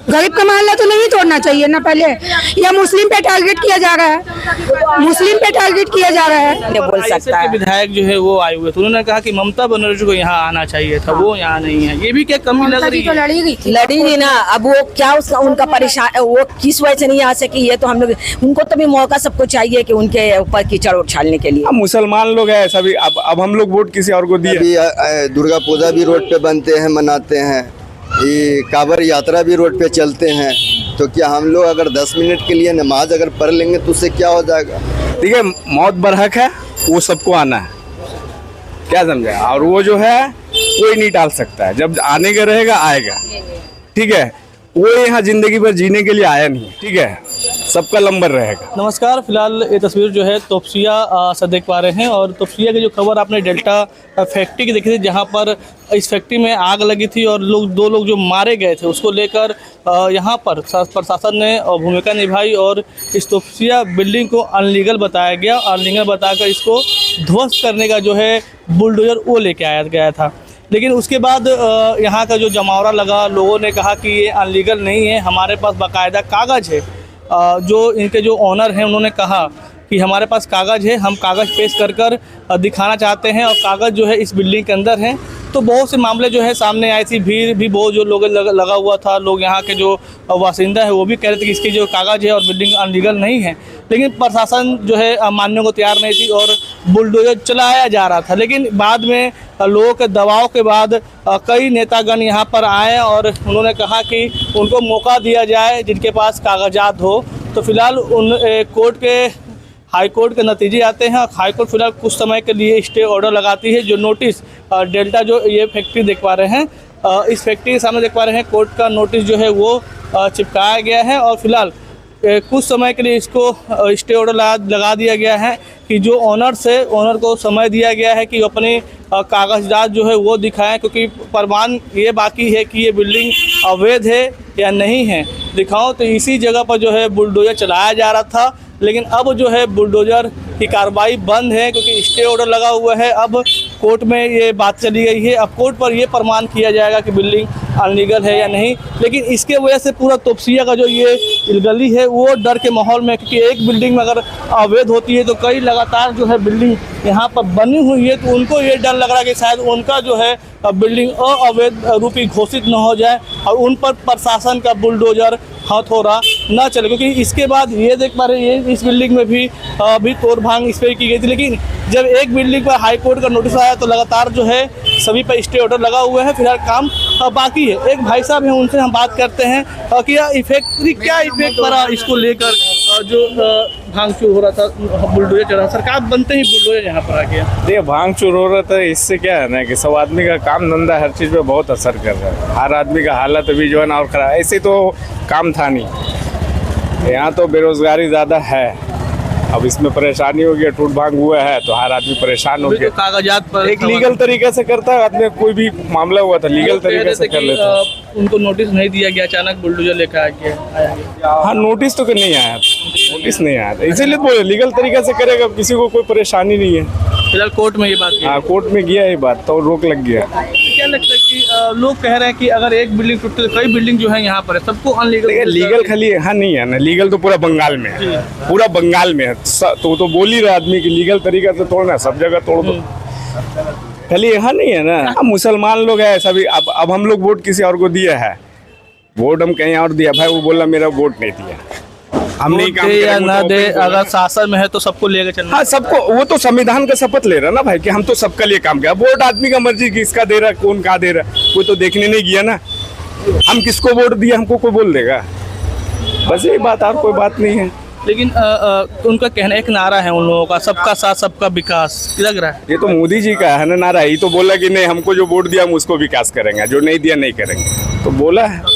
गरीब का मोहल्ला तो नहीं तोड़ना चाहिए ना। पहले या मुस्लिम पे टारगेट किया जा रहा है, मुस्लिम पे टारगेट किया जा रहा है। बोल सकता है विधायक जो है वो आए हुए थे, उन्होंने कहा कि ममता बनर्जी को यहाँ आना चाहिए था, वो यहाँ नहीं है। ये भी क्या कमी लग रही है? लड़ी नहीं ना, अब वो क्या उसका उनका परेशान, वो किस वजह से नहीं आ सकी, ये तो हम लोग उनको तो भी मौका सबको चाहिए कि उनके ऊपर कीचड़ उछालने के लिए। मुसलमान लोग हैं सभी, अब हम लोग वोट किसी और को दिए। दुर्गा पूजा भी रोड पे बनते हैं, मनाते हैं, ये कांवड़ यात्रा भी रोड पे चलते हैं, तो क्या हम लोग अगर 10 मिनट के लिए नमाज अगर पढ़ लेंगे तो उससे क्या हो जाएगा? ठीक है, मौत बरहक है, वो सबको आना है, क्या समझे? और वो जो है कोई नहीं टाल सकता है, जब आने का रहेगा आएगा। ठीक है, वो यहाँ जिंदगी भर जीने के लिए आया नहीं। ठीक है, सबका लंबर रहेगा। नमस्कार, फिलहाल ये तस्वीर जो है तोपसिया से देख पा रहे हैं, और तोपसिया की जो खबर आपने डेल्टा फैक्ट्री की देखी थी, जहां पर इस फैक्ट्री में आग लगी थी और दो लोग जो मारे गए थे, उसको लेकर यहां पर प्रशासन ने भूमिका निभाई और इस तोपसिया बिल्डिंग को अनलीगल बताया गया। अनलीगल बताकर इसको ध्वस्त करने का जो है बुलडोजर वो लेके आया गया था। लेकिन उसके बाद यहाँ का जो जमावड़ा लगा, लोगों ने कहा कि ये अनलीगल नहीं है, हमारे पास बाकायदा कागज़ है। जो इनके जो ओनर हैं उन्होंने कहा कि हमारे पास कागज़ है, हम कागज़ पेश कर दिखाना चाहते हैं, और कागज़ जो है इस बिल्डिंग के अंदर हैं। तो बहुत से मामले जो है सामने आए थी, भीड़ भी बहुत जो लोग लगा हुआ था। लोग यहाँ के जो वासिंदा है वो भी कह रहे थे कि इसके जो कागज़ है और बिल्डिंग अनलीगल नहीं है, लेकिन प्रशासन जो है मानने को तैयार नहीं थी और बुलडोजर चलाया जा रहा था। लेकिन बाद में लोगों के दबाव के बाद कई नेतागण यहाँ पर आए और उन्होंने कहा कि उनको मौका दिया जाए जिनके पास कागजात हो। तो फिलहाल उन कोर्ट के हाई कोर्ट के नतीजे आते हैं। हाई कोर्ट फिलहाल कुछ समय के लिए स्टे ऑर्डर लगाती है। जो नोटिस डेल्टा जो ये फैक्ट्री देख पा रहे हैं, इस फैक्ट्री के सामने देख पा रहे हैं, कोर्ट का नोटिस जो है वो चिपकाया गया है और फिलहाल कुछ समय के लिए इसको स्टे ऑर्डर लगा दिया गया है कि जो ओनर को समय दिया गया है कि अपने कागजात जो है वो दिखाएं, क्योंकि प्रमाण ये बाकी है कि ये बिल्डिंग अवैध है या नहीं है, दिखाओ। तो इसी जगह पर जो है बुलडोजर चलाया जा रहा था, लेकिन अब जो है बुलडोजर की कार्रवाई बंद है क्योंकि स्टे ऑर्डर लगा हुआ है। अब कोर्ट में ये बात चली गई है, अब कोर्ट पर ये प्रमाण किया जाएगा कि बिल्डिंग अनलीगल है या नहीं। लेकिन इसके वजह से पूरा तोपसिया का जो ये गली है वो डर के माहौल में, क्योंकि एक बिल्डिंग में अगर अवैध होती है तो कई लगातार जो है बिल्डिंग यहाँ पर बनी हुई है, तो उनको ये डर लग रहा है कि शायद उनका जो है बिल्डिंग अवैध रूपी घोषित न हो जाए और उन पर प्रशासन का बुलडोजर हथौड़ा न चले। क्योंकि इसके बाद ये देख पा रहे हैं इस बिल्डिंग में भी तोड़ भांग इस पर की गई थी, लेकिन जब एक बिल्डिंग पर हाई कोर्ट का नोटिस आया तो लगातार जो है सभी पर स्टे ऑर्डर लगा हुआ है। फिलहाल काम बाकी है। एक भाई साहब हैं, उनसे हम बात करते हैं कि क्या इफेक्ट पड़ा इसको लेकर, जो भांग चूर हो रहा था, बुलडोजर चला, सरकार बनते ही बुलडोजर यहाँ पर आ गया। देखिए, भांग चूर हो रहा था, इससे क्या है ना कि सब आदमी का काम धंधा हर चीज़ पे बहुत असर कर रहा है। हर आदमी का हालत अभी जो है ना और खराब, ऐसे तो काम था नहीं। यहाँ तो बेरोजगारी ज़्यादा है, अब इसमें परेशानी हो गया, टूट भांग हुआ है तो हर आदमी परेशान हो गया। तो कागजात पर एक लीगल तरीके से करता है आदमी, कोई भी मामला हुआ था लीगल तरीके से कर लेता है। उनको नोटिस नहीं दिया गया, अचानक बुलडोजर लेकर आ गया। हाँ, नोटिस तो नहीं आया, नोटिस नहीं आया था, इसीलिए बोले लीगल तरीके से करेगा, किसी को कोई परेशानी नहीं है। फिलहाल कोर्ट में ये बात, हाँ कोर्ट में गया ये बात तो रोक लग गया। क्या लगता है कि लोग कह रहे हैं कि अगर एक बिल्डिंग टूटती तो कई बिल्डिंग जो है यहाँ पर है, सबको अनलीगल लीगल खाली हाँ नहीं है ना, लीगल तो पूरा बंगाल में है, पूरा बंगाल में है। तो बोल ही रहा आदमी की लीगल तरीका से तोड़ना, सब जगह तोड़ दो, खाली यहाँ नहीं है ना। मुसलमान लोग हैं सभी, अब हम लोग वोट किसी और को दिया है, वोट हम कहीं और दिया, भाई वो बोला मेरा वोट नहीं दिया, हम नहीं काम या ना दे, अगर शासन में है तो सबको लेकर चलना। हाँ सबको, वो तो संविधान का शपथ ले रहा ना भाई कि हम तो सबका लिए काम किया। वोट आदमी का मर्जी किसका दे रहा, कौन कहाँ दे रहा, वो तो देखने नहीं गया ना। हम किसको वोट दिया हमको कोई बोल देगा, बस यही बात, और कोई बात नहीं है। लेकिन उनका कहना एक नारा है उन लोगों का, सबका साथ सबका विकास, लग रहा है ये तो मोदी जी का है ना नारा। ये तो बोला कि नहीं हमको जो वोट दिया हम उसको विकास करेंगे, जो नहीं दिया नहीं करेंगे, तो बोला है। तो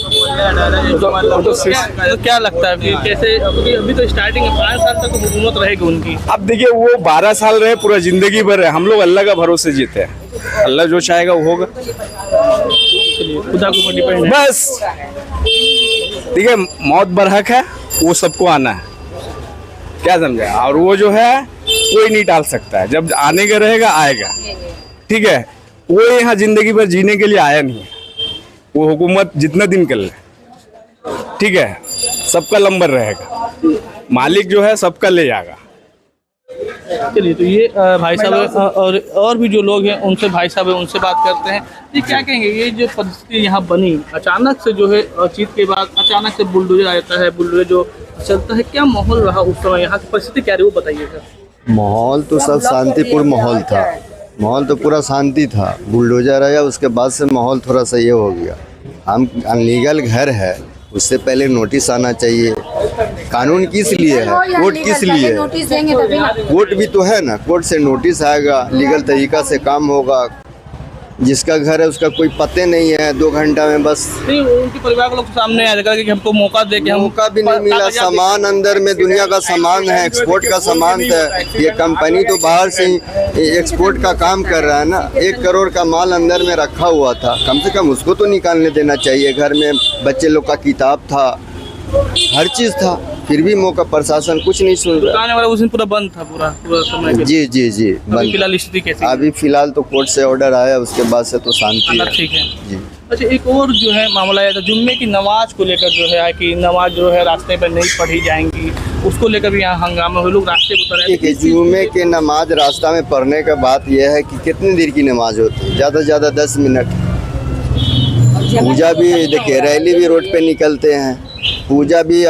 क्या लगता है कि कैसे, अभी तो स्टार्टिंग 5 साल तक हुकूमत रहेगी उनकी। अब देखिए वो 12 साल रहे, पूरा जिंदगी भर रहे, हम लोग अल्लाह का भरोसे जीते हैं, अल्लाह जो चाहेगा वो होगा, खुदा को डिपेंड है बस। देखिए, मौत बरहक है, वो सबको आना है, क्या समझे? और वो जो है कोई नहीं टाल सकता है, जब आने का रहेगा आएगा। ठीक है, वो यहाँ जिंदगी भर जीने के लिए आया नहीं है, वो हुकूमत जितना दिन कर ले। ठीक है, सबका नंबर रहेगा, मालिक जो है सबका ले जाएगा। चलिए, तो ये भाई साहब और भी जो लोग हैं उनसे भाई साहब है उनसे बात करते हैं। ये क्या कहेंगे, ये जो परिस्थिति यहाँ बनी अचानक से जो है चीत के बाद अचानक से बुलडोजर आ जाता है, बुलडोजर जो चलता है, क्या माहौल रहा उस समय, यहाँ की परिस्थिति क्या रही वो बताइएगा। माहौल तो सब शांतिपूर्ण माहौल था, माहौल तो पूरा शांति था। बुलडोजर आया उसके बाद से माहौल थोड़ा सा ये हो गया। हम अनलीगल घर है, उससे पहले नोटिस आना चाहिए। कानून किस लिए है, कोर्ट किस लिए है, नोटिस देंगे तभी ना। कोर्ट भी तो है ना, कोर्ट से नोटिस आएगा, लीगल तरीका से काम होगा। जिसका घर है उसका कोई पते नहीं है, 2 घंटा में बस। नहीं, उनके परिवार के लोग सामने आया कि हमको मौका दे के, मौका भी नहीं मिला। सामान अंदर में दुनिया का सामान है, एक्सपोर्ट का सामान था। ये कंपनी तो बाहर से ही एक्सपोर्ट का काम कर रहा है ना। 1 करोड़ का माल अंदर में रखा हुआ था, कम से कम उसको तो निकालने देना चाहिए। घर में बच्चे लोग का किताब था, हर चीज़ था, फिर भी मौका प्रशासन कुछ नहीं सुन रहा। दुकान वाला उस दिन पूरा बंद था, पूरा समय के। जी जी जी अभी फिलहाल स्थिति कैसी है? अभी फिलहाल तो कोर्ट से ऑर्डर आया, उसके बाद से तो शांति है। ठीक है जी। अच्छा, एक और जो है मामला है, तो जुम्मे की नमाज को लेकर जो है कि नमाज जो है रास्ते पर नहीं पढ़ी जाएंगी, उसको लेकर भी यहाँ हंगामा हुए, लोग रास्ते पर उतर ठीक है। जुम्मे की नमाज रास्ता में पढ़ने का बात यह है कि कितनी देर की नमाज होती है, ज़्यादा से ज़्यादा 10 मिनट। पूजा भी देखिए, रैली भी रोड पे निकलते हैं, पूजा भी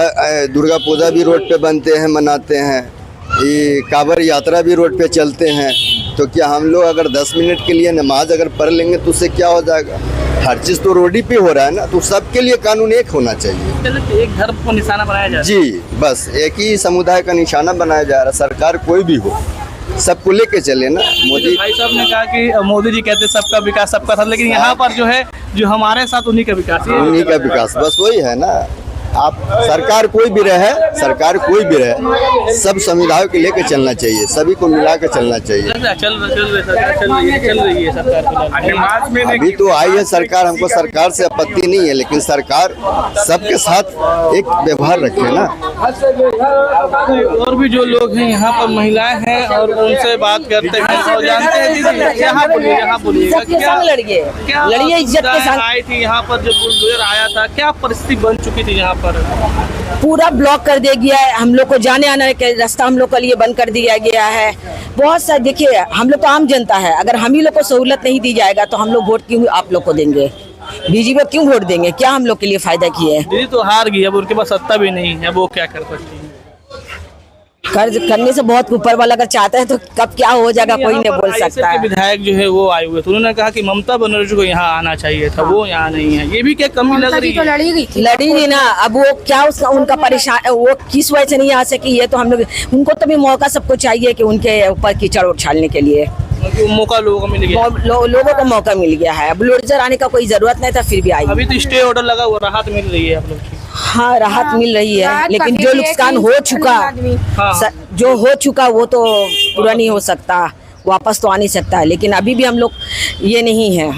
दुर्गा पूजा भी रोड पे बनते हैं, मनाते हैं, ये कांवड़ यात्रा भी रोड पे चलते हैं। तो क्या हम लोग अगर 10 मिनट के लिए नमाज अगर पढ़ लेंगे तो उससे क्या हो जाएगा? हर चीज़ तो रोड ही पे हो रहा है ना, तो सबके लिए कानून एक होना चाहिए। एक धर्म को निशाना बनाया जाए। जी, बस एक ही समुदाय का निशाना बनाया जा रहा है। सरकार कोई भी हो, सबको लेके चले ना। मोदी भाई साहब ने कहा कि मोदी जी कहते सबका विकास सबका साथ, लेकिन यहाँ पर जो है जो हमारे साथ उन्हीं का विकास है, उन्हीं का विकास, बस वही है ना। आप सरकार कोई भी रहे, सरकार कोई भी रहे, सब समुदायों के लेके चलना चाहिए, सभी को मिला के चलना चाहिए। चल रही है सरकार। अभी तो आई है सरकार, हमको सरकार से आपत्ति नहीं है, लेकिन सरकार सबके साथ एक व्यवहार रखे ना। और भी जो लोग हैं यहाँ पर महिलाएं हैं और उनसे बात करते हैं और जानते हैं। दीदी यहाँ बोलिएगा क्या लड़िए इज्जत के साथ। आई थी यहाँ पर जब बुलडोजर आया था, क्या परिस्थिति बन चुकी थी यहाँ पर? पूरा ब्लॉक कर दिया गया है, हम लोग को जाने आने का रास्ता हम लोग के लिए बंद कर दिया गया है। बहुत सा देखिए, हम लोग तो आम जनता है, अगर हम ही लोग को सहूलत नहीं दी जाएगा तो हम लोग वोट क्यों आप लोग को देंगे? बीजेपी क्यों वोट देंगे? क्या हम लोग के लिए फायदा किए? दीदी तो हार गई, अब उनके पास सत्ता भी नहीं है, वो क्या कर सकती है? कर्ज करने से बहुत ऊपर वाला अगर चाहता है तो कब क्या हो जाएगा कोई नहीं बोल सकता है। विधायक जो है वो आए हुए थे, उन्होंने कहा कि ममता बनर्जी को यहाँ आना चाहिए था, वो यहाँ नहीं है। ये भी क्या कमी लग रही है? लड़ी नहीं ना, अब वो क्या उसका उनका परेशान, वो किस वजह से नहीं आ सकी, ये तो हम लोग, उनको तो भी मौका सबको चाहिए कि उनके ऊपर कीचड़ उछालने के लिए मौका लोगों को मिल गया। लोगों को मौका मिल गया है। बुलडोजर आने का कोई जरूरत नहीं था, फिर भी आई। अभी तो स्टे ऑर्डर लगा हुआ, राहत मिल रही है आप लोग की? हाँ, राहत मिल रही है, लेकिन जो नुकसान हो चुका, जो हो चुका वो तो पूरा नहीं हो सकता, वापस तो आ नहीं सकता है। लेकिन अभी भी हम लोग ये नहीं है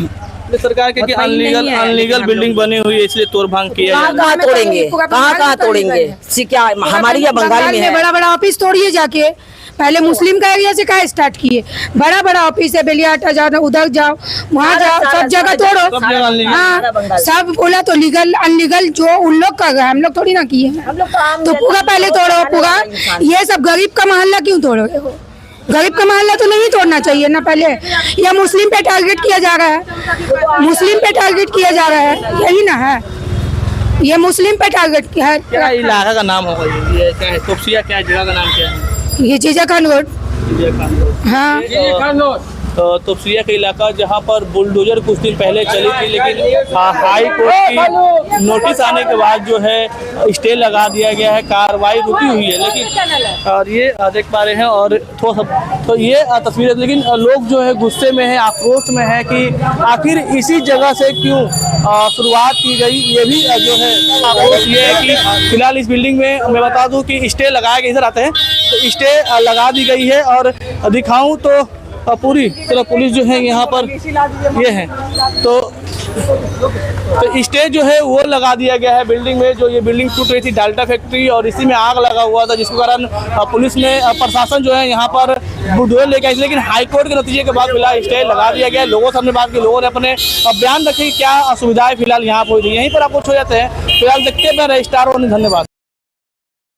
सरकार के अनलीगल बिल्डिंग बनी हुई है, इसलिए तोड़ भांग किया। कहाँ तोड़ेंगे, कहाँ तोड़ेंगे? क्या हमारी या बंगाल में है? बड़ा बड़ा ऑफिस तोड़िए जाके, पहले मुस्लिम का एरिया से क्या स्टार्ट किए? बड़ा बड़ा ऑफिस है, बेलियाटा जाओ, उधर जाओ, वहाँ जाओ, सब जगह तोड़ो। हाँ, सब बोला तो लीगल अनलीगल जो उन लोग कर रहे हैं, हम लोग थोड़ी ना किए हैं। तो पूरा पहले तोड़ो पूरा। ये सब गरीब का मोहल्ला क्यों तोड़ोगे? गरीब का मोहल्ला तो नहीं तोड़ना चाहिए ना पहले। या मुस्लिम पे टारगेट किया जा रहा है, मुस्लिम पे टारगेट किया जा रहा है, यही ना है। ये मुस्लिम पे टारगेट किया है। क्या इलाका का नाम होगा ये? क्या है तोपसिया? क्या जगह का नाम क्या है? ये जीजा खान रोड। हाँ, तोपसिया का इलाका जहां पर बुलडोजर कुछ दिन पहले चली थी, लेकिन हाई कोर्ट की नोटिस आने के बाद जो है स्टे लगा दिया गया है, कार्रवाई रुकी हुई है। लेकिन और ये देख पा रहे हैं और थोड़ा सा तो ये तस्वीरें, लेकिन लोग जो है गुस्से में है, आक्रोश में है कि आखिर इसी जगह से क्यों शुरुआत की गई। ये भी जो है आक्रोश ये है कि फिलहाल इस बिल्डिंग में मैं बता दूं कि स्टे लगाया गया, इधर आते हैं तो स्टे लगा दी गई है। और दिखाऊं तो पूरी तरह पुलिस जो है यहाँ पर ये है। तो स्टेज जो है वो लगा दिया गया है बिल्डिंग में, जो ये बिल्डिंग टूट रही थी डाल्टा फैक्ट्री, और इसी में आग लगा हुआ था, जिसके कारण पुलिस ने प्रशासन जो है यहाँ पर बुलडोजर लेके आई। लेकिन हाईकोर्ट के नतीजे के बाद फिलहाल स्टेज लगा दिया गया है। लोगों से हमने बात की, लोगों ने अपने बयान रखे कि क्या असुविधाएं फिलहाल यहाँ पर हुई थी। यहीं पर आपको छो जाते हैं, फिलहाल देखते हैं। मैं रजिस्ट्रार, धन्यवाद।